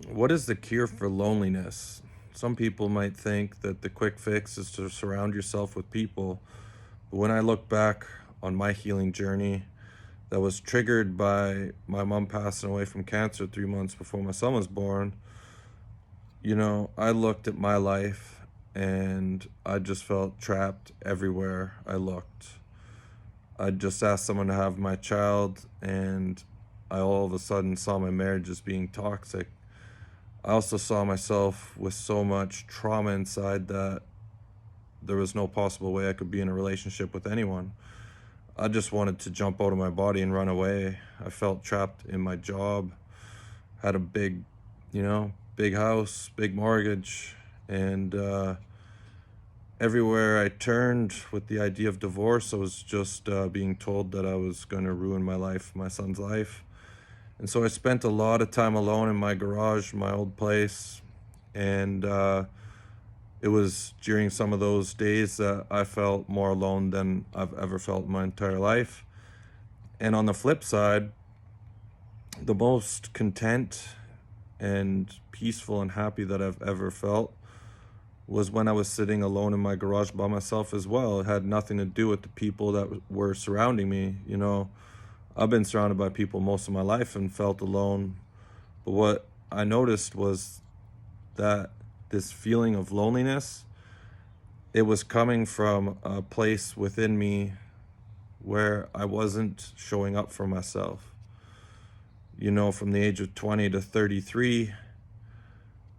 What is the cure for loneliness? Some people might think that the quick fix is to surround yourself with people. But when I look back on my healing journey that was triggered by my mom passing away from cancer 3 months before my son was born, I looked at my life and I just felt trapped everywhere I looked. I just asked someone to have my child, and I all of a sudden saw my marriage as being toxic. I also saw myself with so much trauma inside that there was no possible way I could be in a relationship with anyone. I just wanted to jump out of my body and run away. I felt trapped in my job, had a big house, big mortgage, and everywhere I turned with the idea of divorce, I was just being told that I was going to ruin my life, my son's life. And so I spent a lot of time alone in my garage, my old place. And it was during some of those days that I felt more alone than I've ever felt in my entire life. And on the flip side, the most content and peaceful and happy that I've ever felt was when I was sitting alone in my garage by myself as well. It had nothing to do with the people that were surrounding me. I've been surrounded by people most of my life and felt alone. But what I noticed was that this feeling of loneliness, it was coming from a place within me where I wasn't showing up for myself. From the age of 20 to 33,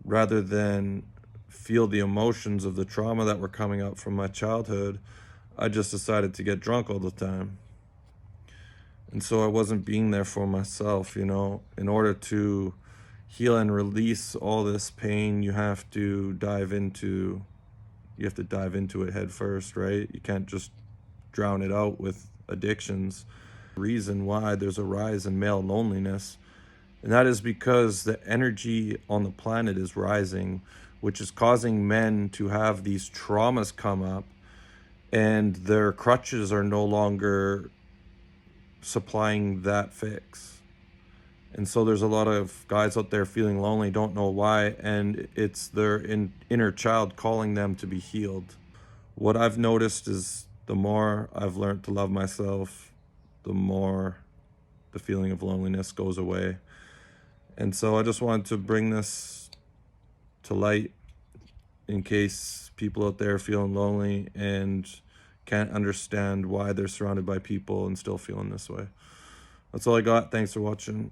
rather than feel the emotions of the trauma that were coming up from my childhood, I just decided to get drunk all the time. And so I wasn't being there for myself. In order to heal and release all this pain, you have to dive into it head first, right? You can't just drown it out with addictions. Reason why there's a rise in male loneliness, and that is because the energy on the planet is rising, which is causing men to have these traumas come up, and their crutches are no longer supplying that fix. And so there's a lot of guys out there feeling lonely, don't know why, and it's their inner child calling them to be healed. What I've noticed is the more I've learned to love myself, the more the feeling of loneliness goes away. And so I just wanted to bring this to light in case people out there feeling lonely and can't understand why they're surrounded by people and still feeling this way. That's all I got. Thanks for watching.